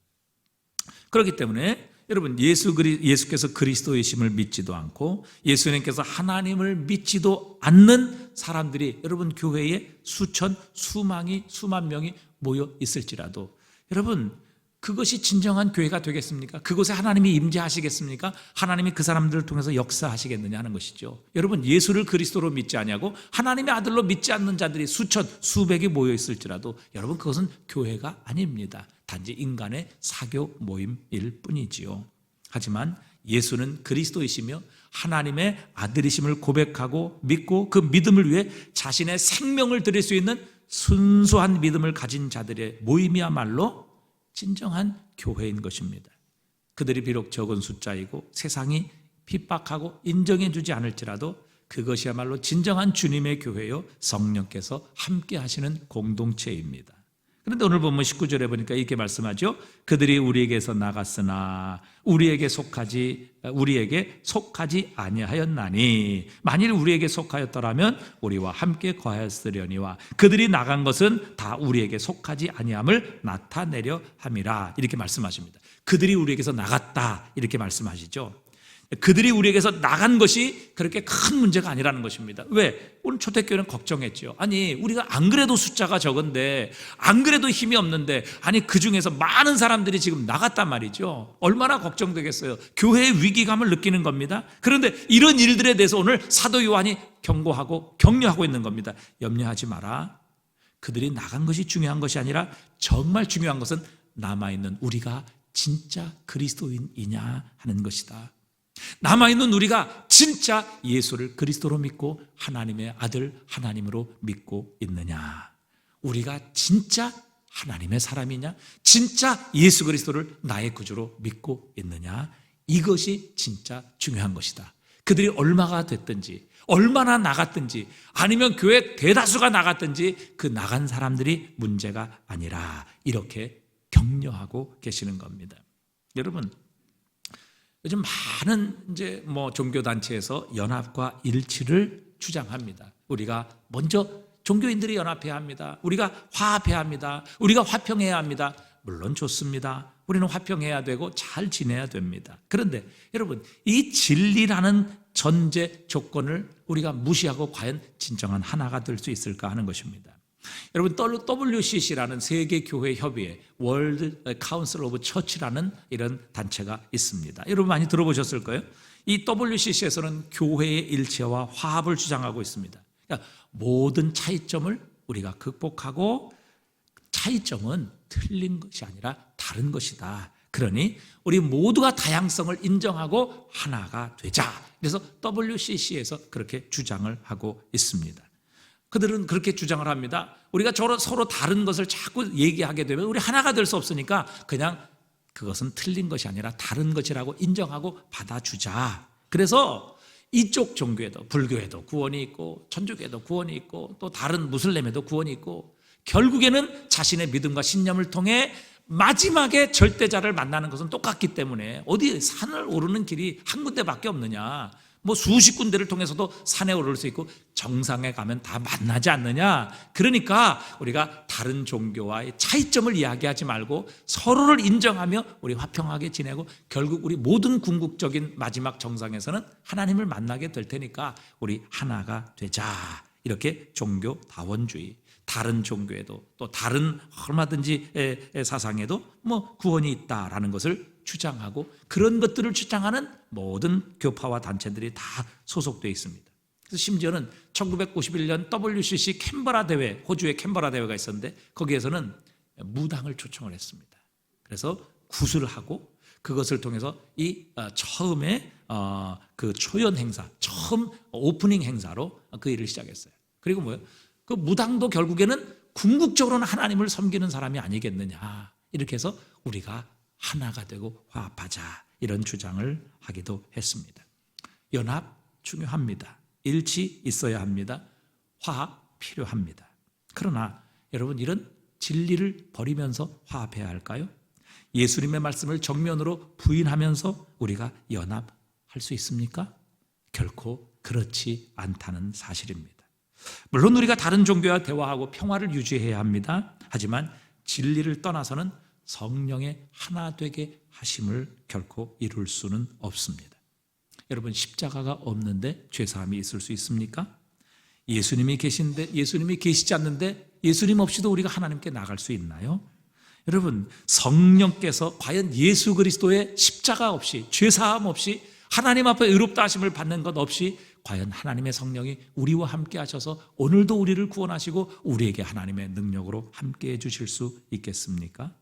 그렇기 때문에 여러분 예수께서 그리스도이심을 믿지도 않고 예수님께서 하나님을 믿지도 않는 사람들이 여러분 교회에 수천 수만 명이 모여 있을지라도 여러분 그것이 진정한 교회가 되겠습니까? 그곳에 하나님이 임재하시겠습니까? 하나님이 그 사람들을 통해서 역사하시겠느냐 하는 것이죠. 여러분 예수를 그리스도로 믿지 아니하고 하나님의 아들로 믿지 않는 자들이 수천 수백이 모여 있을지라도 여러분 그것은 교회가 아닙니다. 단지 인간의 사교 모임일 뿐이지요. 하지만 예수는 그리스도이시며 하나님의 아들이심을 고백하고 믿고 그 믿음을 위해 자신의 생명을 드릴 수 있는 순수한 믿음을 가진 자들의 모임이야말로 진정한 교회인 것입니다. 그들이 비록 적은 숫자이고 세상이 핍박하고 인정해주지 않을지라도 그것이야말로 진정한 주님의 교회요 성령께서 함께 하시는 공동체입니다. 그런데 오늘 보면 19절에 보니까 이렇게 말씀하죠. 그들이 우리에게서 나갔으나 우리에게 속하지 아니하였나니 만일 우리에게 속하였더라면 우리와 함께 거하였으려니와 그들이 나간 것은 다 우리에게 속하지 아니함을 나타내려 함이라 이렇게 말씀하십니다. 그들이 우리에게서 나갔다 이렇게 말씀하시죠. 그들이 우리에게서 나간 것이 그렇게 큰 문제가 아니라는 것입니다. 왜? 오늘 초대교회는 걱정했죠. 아니 우리가 안 그래도 숫자가 적은데 안 그래도 힘이 없는데 아니 그중에서 많은 사람들이 지금 나갔단 말이죠. 얼마나 걱정되겠어요. 교회의 위기감을 느끼는 겁니다. 그런데 이런 일들에 대해서 오늘 사도 요한이 경고하고 격려하고 있는 겁니다. 염려하지 마라. 그들이 나간 것이 중요한 것이 아니라 정말 중요한 것은 남아있는 우리가 진짜 그리스도인이냐 하는 것이다. 남아있는 우리가 진짜 예수를 그리스도로 믿고 하나님의 아들 하나님으로 믿고 있느냐, 우리가 진짜 하나님의 사람이냐, 진짜 예수 그리스도를 나의 구주로 믿고 있느냐, 이것이 진짜 중요한 것이다. 그들이 얼마가 됐든지 얼마나 나갔든지 아니면 교회 대다수가 나갔든지 그 나간 사람들이 문제가 아니라 이렇게 격려하고 계시는 겁니다. 여러분 요즘 많은 종교 단체에서 연합과 일치를 주장합니다. 우리가 먼저 종교인들이 연합해야 합니다. 우리가 화합해야 합니다. 우리가 화평해야 합니다. 물론 좋습니다. 우리는 화평해야 되고 잘 지내야 됩니다. 그런데 여러분 이 진리라는 전제 조건을 우리가 무시하고 과연 진정한 하나가 될 수 있을까 하는 것입니다. 여러분 WCC라는 세계교회협의회 월드 카운슬 오브 처치라는 이런 단체가 있습니다. 여러분 많이 들어보셨을 거예요. 이 WCC에서는 교회의 일체와 화합을 주장하고 있습니다. 그러니까 모든 차이점을 우리가 극복하고 차이점은 틀린 것이 아니라 다른 것이다. 그러니 우리 모두가 다양성을 인정하고 하나가 되자. 그래서 WCC에서 그렇게 주장을 하고 있습니다. 그들은 그렇게 주장을 합니다. 우리가 서로 다른 것을 자꾸 얘기하게 되면 우리 하나가 될 수 없으니까 그냥 그것은 틀린 것이 아니라 다른 것이라고 인정하고 받아주자. 그래서 이쪽 종교에도 불교에도 구원이 있고 천주교에도 구원이 있고 또 다른 무슬림에도 구원이 있고 결국에는 자신의 믿음과 신념을 통해 마지막에 절대자를 만나는 것은 똑같기 때문에 어디 산을 오르는 길이 한 군데밖에 없느냐, 수십 군데를 통해서도 산에 오를 수 있고 정상에 가면 다 만나지 않느냐. 그러니까 우리가 다른 종교와의 차이점을 이야기하지 말고 서로를 인정하며 우리 화평하게 지내고 결국 우리 모든 궁극적인 마지막 정상에서는 하나님을 만나게 될 테니까 우리 하나가 되자. 이렇게 종교 다원주의, 다른 종교에도 또 다른 얼마든지 사상에도 뭐 구원이 있다라는 것을 주장하고 그런 것들을 주장하는 모든 교파와 단체들이 다 소속되어 있습니다. 그래서 심지어는 1951년 WCC 캔버라 대회, 호주의 캔버라 대회가 있었는데 거기에서는 무당을 초청을 했습니다. 그래서 구슬을 하고 그것을 통해서 이 처음에 그 초연 행사, 처음 오프닝 행사로 그 일을 시작했어요. 그리고 뭐예요? 그 무당도 결국에는 궁극적으로는 하나님을 섬기는 사람이 아니겠느냐, 이렇게 해서 우리가 하나가 되고 화합하자, 이런 주장을 하기도 했습니다. 연합 중요합니다. 일치 있어야 합니다. 화합 필요합니다. 그러나 여러분, 이런 진리를 버리면서 화합해야 할까요? 예수님의 말씀을 정면으로 부인하면서 우리가 연합할 수 있습니까? 결코 그렇지 않다는 사실입니다. 물론 우리가 다른 종교와 대화하고 평화를 유지해야 합니다. 하지만 진리를 떠나서는 성령의 하나 되게 하심을 결코 이룰 수는 없습니다. 여러분, 십자가가 없는데 죄사함이 있을 수 있습니까? 예수님이 계신데, 예수님이 계시지 않는데 예수님 없이도 우리가 하나님께 나갈 수 있나요? 여러분, 성령께서 과연 예수 그리스도의 십자가 없이, 죄사함 없이, 하나님 앞에 의롭다 하심을 받는 것 없이 과연 하나님의 성령이 우리와 함께 하셔서 오늘도 우리를 구원하시고 우리에게 하나님의 능력으로 함께 해주실 수 있겠습니까?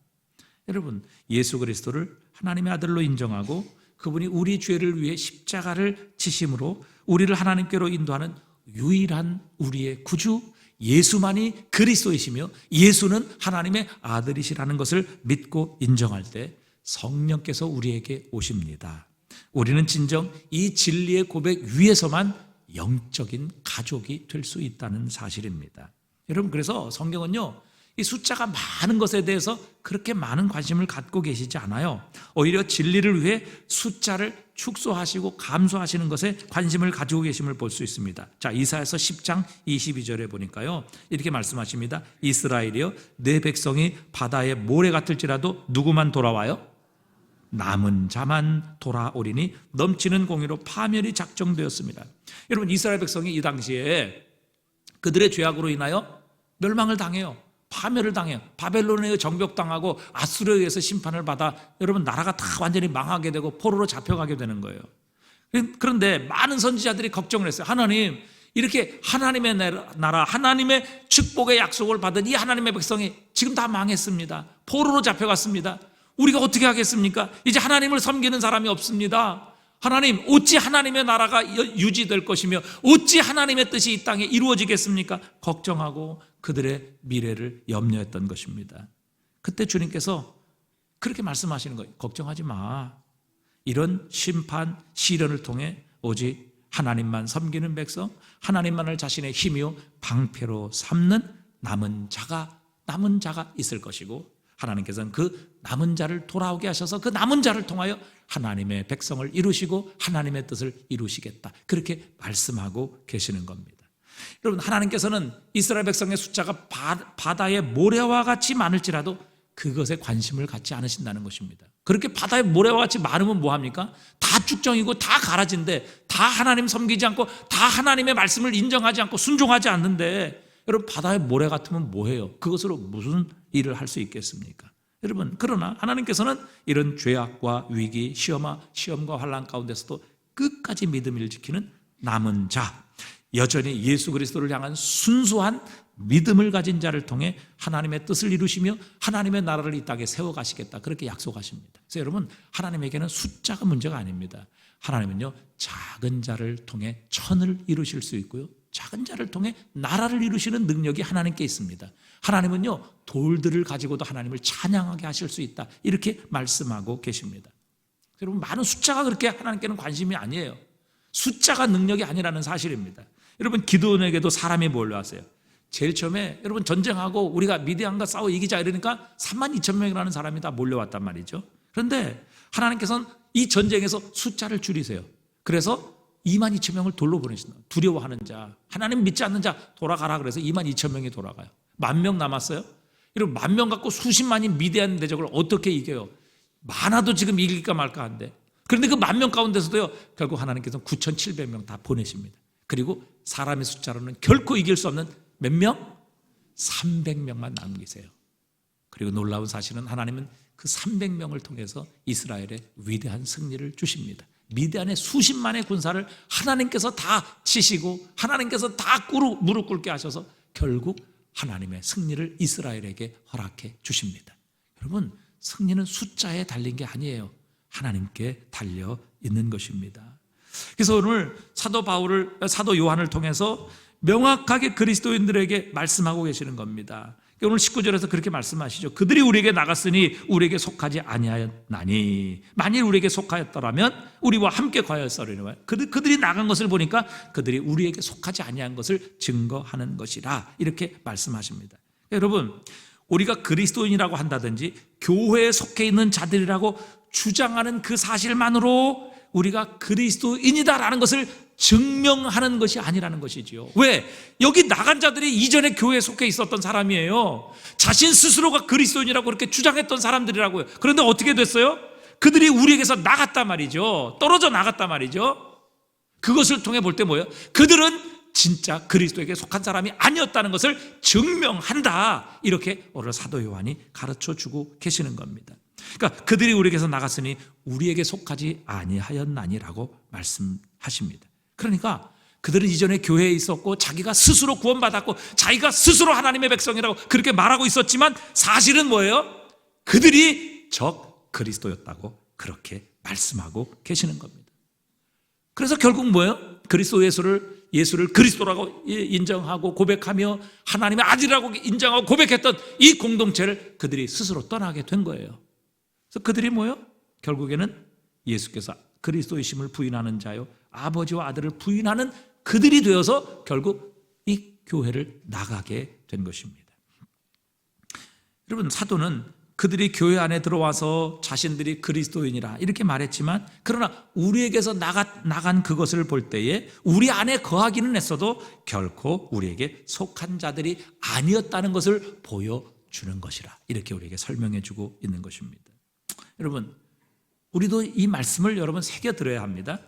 여러분, 예수 그리스도를 하나님의 아들로 인정하고 그분이 우리 죄를 위해 십자가를 지심으로 우리를 하나님께로 인도하는 유일한 우리의 구주 예수만이 그리스도이시며 예수는 하나님의 아들이시라는 것을 믿고 인정할 때 성령께서 우리에게 오십니다. 우리는 진정 이 진리의 고백 위에서만 영적인 가족이 될 수 있다는 사실입니다. 여러분, 그래서 성경은요, 이 숫자가 많은 것에 대해서 그렇게 많은 관심을 갖고 계시지 않아요. 오히려 진리를 위해 숫자를 축소하시고 감소하시는 것에 관심을 가지고 계심을 볼 수 있습니다. 자, 이사야서 10장 22절에 보니까요, 이렇게 말씀하십니다. 이스라엘이여, 내 백성이 바다의 모래 같을지라도 누구만 돌아와요? 남은 자만 돌아오리니 넘치는 공의로 파멸이 작정되었습니다. 여러분, 이스라엘 백성이 이 당시에 그들의 죄악으로 인하여 멸망을 당해요. 파멸을 당해요. 바벨론에 의해 정복당하고 아수르에 의해서 심판을 받아 여러분, 나라가 다 완전히 망하게 되고 포로로 잡혀가게 되는 거예요. 그런데 많은 선지자들이 걱정을 했어요. 하나님, 이렇게 하나님의 나라, 하나님의 축복의 약속을 받은 이 하나님의 백성이 지금 다 망했습니다. 포로로 잡혀갔습니다. 우리가 어떻게 하겠습니까? 이제 하나님을 섬기는 사람이 없습니다. 하나님, 어찌 하나님의 나라가 유지될 것이며 어찌 하나님의 뜻이 이 땅에 이루어지겠습니까? 걱정하고 그들의 미래를 염려했던 것입니다. 그때 주님께서 그렇게 말씀하시는 거예요. 걱정하지 마. 이런 심판, 시련을 통해 오직 하나님만 섬기는 백성, 하나님만을 자신의 힘이요 방패로 삼는 남은 자가 있을 것이고, 하나님께서는 그 남은 자를 돌아오게 하셔서 그 남은 자를 통하여 하나님의 백성을 이루시고 하나님의 뜻을 이루시겠다, 그렇게 말씀하고 계시는 겁니다. 여러분, 하나님께서는 이스라엘 백성의 숫자가 바다의 모래와 같이 많을지라도 그것에 관심을 갖지 않으신다는 것입니다. 그렇게 바다의 모래와 같이 많으면 뭐합니까? 다 쭉정이고 다 가라진데, 다 하나님 섬기지 않고 다 하나님의 말씀을 인정하지 않고 순종하지 않는데, 여러분, 바다의 모래 같으면 뭐해요? 그것으로 무슨 일을 할 수 있겠습니까? 여러분, 그러나 하나님께서는 이런 죄악과 위기, 시험과 환난 가운데서도 끝까지 믿음을 지키는 남은 자, 여전히 예수 그리스도를 향한 순수한 믿음을 가진 자를 통해 하나님의 뜻을 이루시며 하나님의 나라를 이 땅에 세워가시겠다, 그렇게 약속하십니다. 그래서 여러분, 하나님에게는 숫자가 문제가 아닙니다. 하나님은요, 작은 자를 통해 천을 이루실 수 있고요, 작은 자를 통해 나라를 이루시는 능력이 하나님께 있습니다. 하나님은요, 돌들을 가지고도 하나님을 찬양하게 하실 수 있다, 이렇게 말씀하고 계십니다. 여러분, 많은 숫자가 그렇게 하나님께는 관심이 아니에요. 숫자가 능력이 아니라는 사실입니다. 여러분, 기드온에게도 사람이 몰려왔어요. 제일 처음에 여러분, 전쟁하고 우리가 미디안과 싸워 이기자 이러니까 32,000명이라는 사람이 다 몰려왔단 말이죠. 그런데 하나님께서는 이 전쟁에서 숫자를 줄이세요. 그래서 22,000명을 돌로 보내신다. 두려워하는 자, 하나님 믿지 않는 자 돌아가라 그래서 22,000명이 돌아가요. 10,000명 남았어요. 여러분, 10,000명 갖고 수십만이 미디안 대적을 어떻게 이겨요? 많아도 지금 이길까 말까 한데, 그런데 그 10,000명 가운데서도요, 결국 하나님께서는 9,700명 다 보내십니다. 그리고 사람의 숫자로는 결코 이길 수 없는 몇 명? 300명만 남기세요. 그리고 놀라운 사실은 하나님은 그 300명을 통해서 이스라엘에 위대한 승리를 주십니다. 미디안의 수십만의 군사를 하나님께서 다 치시고 하나님께서 다 무릎 꿇게 하셔서 결국 하나님의 승리를 이스라엘에게 허락해 주십니다. 여러분, 승리는 숫자에 달린 게 아니에요. 하나님께 달려 있는 것입니다. 그래서 오늘 사도 요한을 통해서 명확하게 그리스도인들에게 말씀하고 계시는 겁니다. 오늘 19절에서 그렇게 말씀하시죠. 그들이 우리에게 나갔으니 우리에게 속하지 아니하였나니 만일 우리에게 속하였더라면 우리와 함께 과였으리라. 그들이 나간 것을 보니까 그들이 우리에게 속하지 아니한 것을 증거하는 것이라 이렇게 말씀하십니다. 여러분, 우리가 그리스도인이라고 한다든지 교회에 속해 있는 자들이라고 주장하는 그 사실만으로 우리가 그리스도인이다라는 것을 증명하는 것이 아니라는 것이지요. 왜? 여기 나간 자들이 이전에 교회에 속해 있었던 사람이에요. 자신 스스로가 그리스도인이라고 그렇게 주장했던 사람들이라고요. 그런데 어떻게 됐어요? 그들이 우리에게서 나갔단 말이죠. 떨어져 나갔단 말이죠. 그것을 통해 볼 때 뭐예요? 그들은 진짜 그리스도에게 속한 사람이 아니었다는 것을 증명한다. 이렇게 오늘 사도 요한이 가르쳐주고 계시는 겁니다. 그러니까 그들이 우리에게서 나갔으니 우리에게 속하지 아니하였나니라고 말씀하십니다. 그러니까 그들은 이전에 교회에 있었고 자기가 스스로 구원받았고 자기가 스스로 하나님의 백성이라고 그렇게 말하고 있었지만 사실은 뭐예요? 그들이 적 그리스도였다고 그렇게 말씀하고 계시는 겁니다. 그래서 결국 뭐예요? 그리스도 예수를 그리스도라고 인정하고 고백하며 하나님의 아들이라고 인정하고 고백했던 이 공동체를 그들이 스스로 떠나게 된 거예요. 그래서 그들이 뭐예요? 결국에는 예수께서 그리스도이심을 부인하는 자요 아버지와 아들을 부인하는 그들이 되어서 결국 이 교회를 나가게 된 것입니다. 여러분, 사도는 그들이 교회 안에 들어와서 자신들이 그리스도인이라 이렇게 말했지만 그러나 우리에게서 나간 그것을 볼 때에 우리 안에 거하기는 했어도 결코 우리에게 속한 자들이 아니었다는 것을 보여주는 것이라 이렇게 우리에게 설명해 주고 있는 것입니다. 여러분, 우리도 이 말씀을 여러분 새겨 들어야 합니다.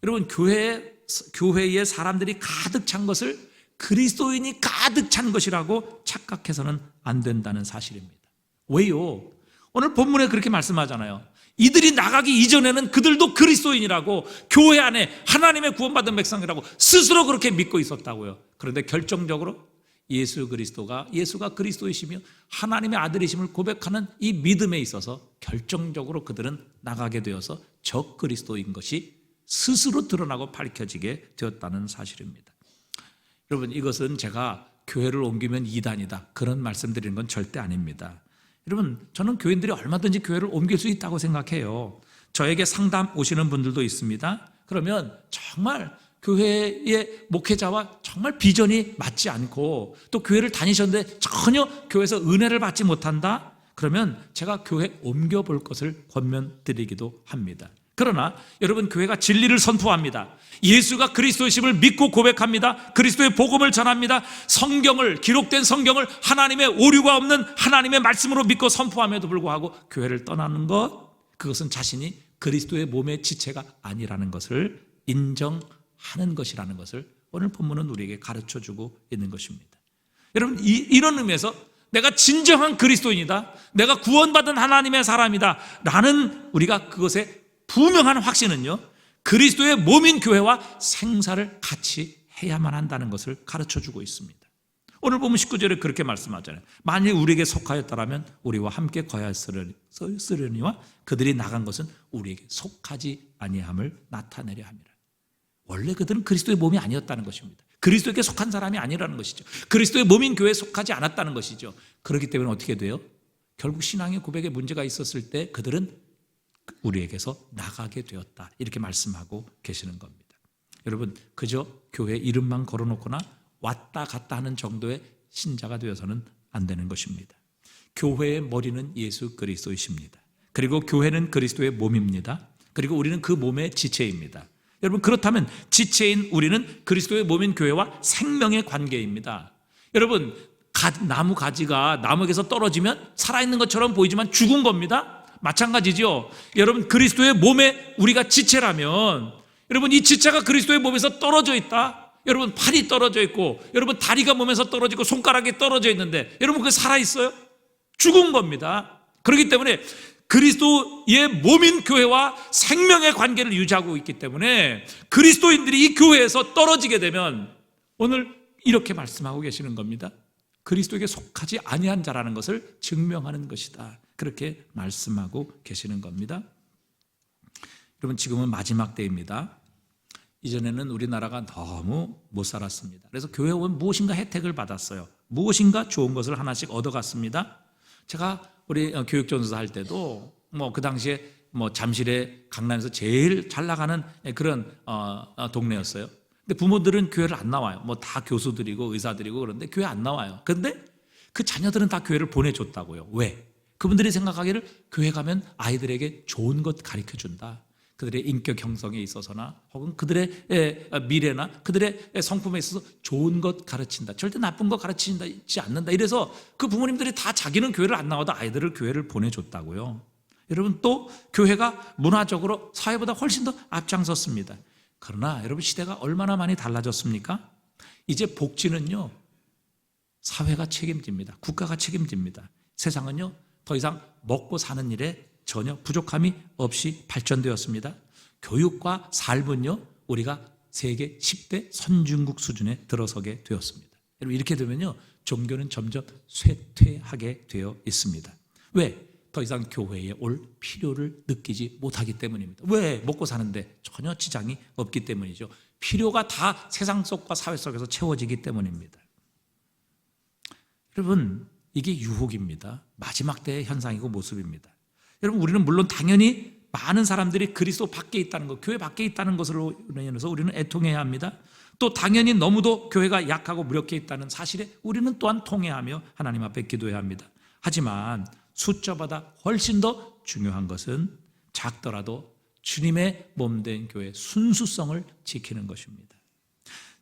여러분, 교회에 사람들이 가득 찬 것을 그리스도인이 가득 찬 것이라고 착각해서는 안 된다는 사실입니다. 왜요? 오늘 본문에 그렇게 말씀하잖아요. 이들이 나가기 이전에는 그들도 그리스도인이라고 교회 안에 하나님의 구원받은 백성이라고 스스로 그렇게 믿고 있었다고요. 그런데 결정적으로 예수가 그리스도이시며 하나님의 아들이심을 고백하는 이 믿음에 있어서 결정적으로 그들은 나가게 되어서 적 그리스도인 것이 스스로 드러나고 밝혀지게 되었다는 사실입니다. 여러분, 이것은 제가 교회를 옮기면 이단이다 그런 말씀드리는 건 절대 아닙니다. 여러분, 저는 교인들이 얼마든지 교회를 옮길 수 있다고 생각해요. 저에게 상담 오시는 분들도 있습니다. 그러면 정말 교회의 목회자와 정말 비전이 맞지 않고 또 교회를 다니셨는데 전혀 교회에서 은혜를 받지 못한다? 그러면 제가 교회 옮겨볼 것을 권면드리기도 합니다. 그러나 여러분, 교회가 진리를 선포합니다. 예수가 그리스도이심을 믿고 고백합니다. 그리스도의 복음을 전합니다. 기록된 성경을 하나님의 오류가 없는 하나님의 말씀으로 믿고 선포함에도 불구하고 교회를 떠나는 것, 그것은 자신이 그리스도의 몸의 지체가 아니라는 것을 인정하는 것이라는 것을 오늘 본문은 우리에게 가르쳐주고 있는 것입니다. 여러분, 이런 의미에서 내가 진정한 그리스도인이다, 내가 구원받은 하나님의 사람이다 라는 우리가 그것에 분명한 확신은요, 그리스도의 몸인 교회와 생사를 같이 해야만 한다는 것을 가르쳐주고 있습니다. 오늘 보면 19절에 그렇게 말씀하잖아요. 만일 우리에게 속하였더라면 우리와 함께 거하였으려니와 그들이 나간 것은 우리에게 속하지 아니함을 나타내려 함이라. 원래 그들은 그리스도의 몸이 아니었다는 것입니다. 그리스도에게 속한 사람이 아니라는 것이죠. 그리스도의 몸인 교회에 속하지 않았다는 것이죠. 그렇기 때문에 어떻게 돼요? 결국 신앙의 고백에 문제가 있었을 때 그들은 우리에게서 나가게 되었다 이렇게 말씀하고 계시는 겁니다. 여러분, 그저 교회 이름만 걸어놓거나 왔다 갔다 하는 정도의 신자가 되어서는 안 되는 것입니다. 교회의 머리는 예수 그리스도이십니다. 그리고 교회는 그리스도의 몸입니다. 그리고 우리는 그 몸의 지체입니다. 여러분, 그렇다면 지체인 우리는 그리스도의 몸인 교회와 생명의 관계입니다. 여러분, 나무 가지가 나무에게서 떨어지면 살아있는 것처럼 보이지만 죽은 겁니다. 마찬가지죠. 여러분, 그리스도의 몸에 우리가 지체라면, 여러분, 이 지체가 그리스도의 몸에서 떨어져 있다, 여러분 팔이 떨어져 있고 여러분 다리가 몸에서 떨어지고 손가락이 떨어져 있는데 여러분 그게 살아있어요? 죽은 겁니다. 그렇기 때문에 그리스도의 몸인 교회와 생명의 관계를 유지하고 있기 때문에 그리스도인들이 이 교회에서 떨어지게 되면 오늘 이렇게 말씀하고 계시는 겁니다. 그리스도에게 속하지 아니한 자라는 것을 증명하는 것이다. 그렇게 말씀하고 계시는 겁니다. 여러분 지금은 마지막 때입니다. 이전에는 우리나라가 너무 못 살았습니다. 그래서 교회에 오면 무엇인가 혜택을 받았어요. 무엇인가 좋은 것을 하나씩 얻어갔습니다. 제가 우리 교육전도사 할 때도 그 당시에 잠실에 강남에서 제일 잘 나가는 그런 동네였어요. 근데 부모들은 교회를 안 나와요. 다 교수들이고 의사들이고 그런데 교회 안 나와요. 그런데 그 자녀들은 다 교회를 보내줬다고요. 왜? 그분들이 생각하기를 교회 가면 아이들에게 좋은 것 가르쳐준다. 그들의 인격 형성에 있어서나 혹은 그들의 미래나 그들의 성품에 있어서 좋은 것 가르친다. 절대 나쁜 것 가르치지 않는다. 이래서 그 부모님들이 다 자기는 교회를 안 나와도 아이들을 교회를 보내줬다고요. 여러분 또 교회가 문화적으로 사회보다 훨씬 더 앞장섰습니다. 그러나 여러분 시대가 얼마나 많이 달라졌습니까? 이제 복지는요 사회가 책임집니다. 국가가 책임집니다. 세상은요 더 이상 먹고 사는 일에 전혀 부족함이 없이 발전되었습니다. 교육과 삶은요 우리가 세계 10대 선진국 수준에 들어서게 되었습니다. 여러분 이렇게 되면요 종교는 점점 쇠퇴하게 되어 있습니다. 왜? 더 이상 교회에 올 필요를 느끼지 못하기 때문입니다. 왜? 먹고 사는데 전혀 지장이 없기 때문이죠. 필요가 다 세상 속과 사회 속에서 채워지기 때문입니다. 여러분 이게 유혹입니다. 마지막 때의 현상이고 모습입니다. 여러분 우리는 물론 당연히 많은 사람들이 그리스도 밖에 있다는 것, 교회 밖에 있다는 것으로 인해서 우리는 애통해야 합니다. 또 당연히 너무도 교회가 약하고 무력해 있다는 사실에 우리는 또한 통회하며 하나님 앞에 기도해야 합니다. 하지만 숫자보다 훨씬 더 중요한 것은 작더라도 주님의 몸된 교회의 순수성을 지키는 것입니다.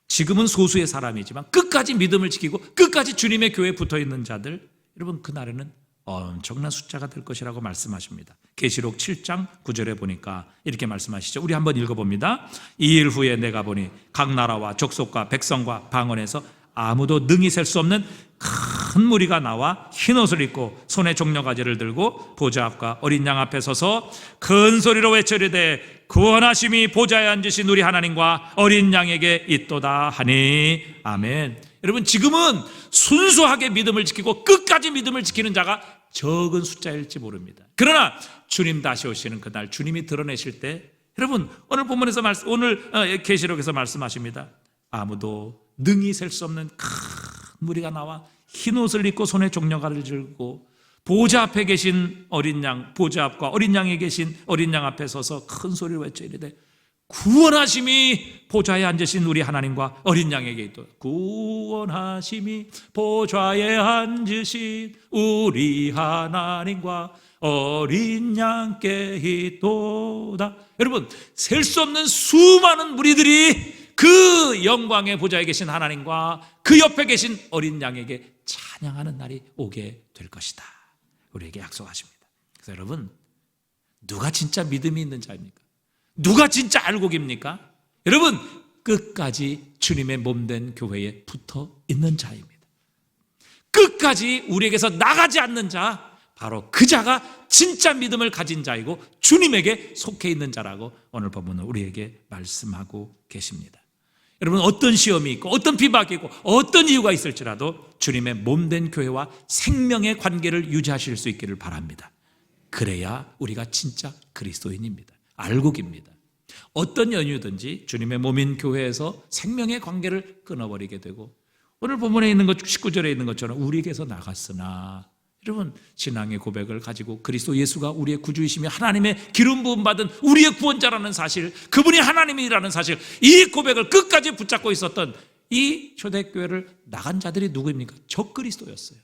지금은 소수의 사람이지만 끝까지 믿음을 지키고 끝까지 주님의 교회에 붙어있는 자들, 여러분 그날에는 엄청난 숫자가 될 것이라고 말씀하십니다. 계시록 7장 9절에 보니까 이렇게 말씀하시죠. 우리 한번 읽어봅니다. 이 일 후에 내가 보니 각 나라와 족속과 백성과 방언에서 아무도 능히 셀 수 없는 큰 무리가 나와 흰옷을 입고 손에 종려가지를 들고 보좌 앞과 어린 양 앞에 서서 큰 소리로 외치리되 구원하심이 보좌에 앉으신 우리 하나님과 어린 양에게 있도다 하니 아멘. 여러분 지금은 순수하게 믿음을 지키고 끝까지 믿음을 지키는 자가 적은 숫자일지 모릅니다. 그러나 주님 다시 오시는 그날 주님이 드러내실 때 여러분 오늘 본문에서 오늘 계시록에서 말씀하십니다. 아무도 능히 셀 수 없는 큰 무리가 나와 흰 옷을 입고 손에 종려가를 들고 보좌 앞에 계신 어린 양, 보좌 앞과 어린 양에 계신 어린 양 앞에 서서 큰 소리로 외쳐 이르되 구원하심이 보좌에 앉으신 우리 하나님과 어린 양에게 있도다. 구원하심이 보좌에 앉으신 우리 하나님과 어린 양께 있도다. 여러분 셀 수 없는 수많은 무리들이 그 영광의 보좌에 계신 하나님과 그 옆에 계신 어린 양에게 찬양하는 날이 오게 될 것이다. 우리에게 약속하십니다. 그래서 여러분 누가 진짜 믿음이 있는 자입니까? 누가 진짜 알곡입니까? 여러분 끝까지 주님의 몸된 교회에 붙어 있는 자입니다. 끝까지 우리에게서 나가지 않는 자, 바로 그 자가 진짜 믿음을 가진 자이고 주님에게 속해 있는 자라고 오늘 본문은 우리에게 말씀하고 계십니다. 여러분 어떤 시험이 있고 어떤 비박이 있고 어떤 이유가 있을지라도 주님의 몸된 교회와 생명의 관계를 유지하실 수 있기를 바랍니다. 그래야 우리가 진짜 그리스도인입니다. 알곡입니다. 어떤 연유든지 주님의 몸인 교회에서 생명의 관계를 끊어버리게 되고 오늘 본문에 있는 것 19절에 있는 것처럼 우리에게서 나갔으나 여러분 신앙의 고백을 가지고 그리스도 예수가 우리의 구주이시며 하나님의 기름 부음 받은 우리의 구원자라는 사실, 그분이 하나님이라는 사실, 이 고백을 끝까지 붙잡고 있었던 이 초대교회를 나간 자들이 누구입니까? 적그리스도였어요.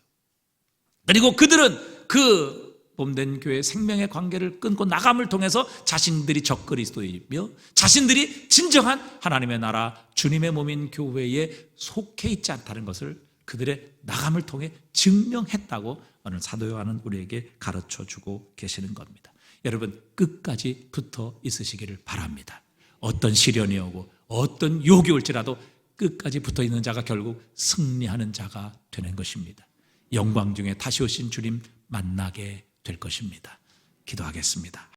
그리고 그들은 그 몸된 교회의 생명의 관계를 끊고 나감을 통해서 자신들이 적그리스도이며 자신들이 진정한 하나님의 나라 주님의 몸인 교회에 속해 있지 않다는 것을 그들의 나감을 통해 증명했다고 오늘 사도 요한은 우리에게 가르쳐주고 계시는 겁니다. 여러분 끝까지 붙어 있으시기를 바랍니다. 어떤 시련이 오고 어떤 유혹이 올지라도 끝까지 붙어 있는 자가 결국 승리하는 자가 되는 것입니다. 영광 중에 다시 오신 주님 만나게 될 것입니다. 기도하겠습니다.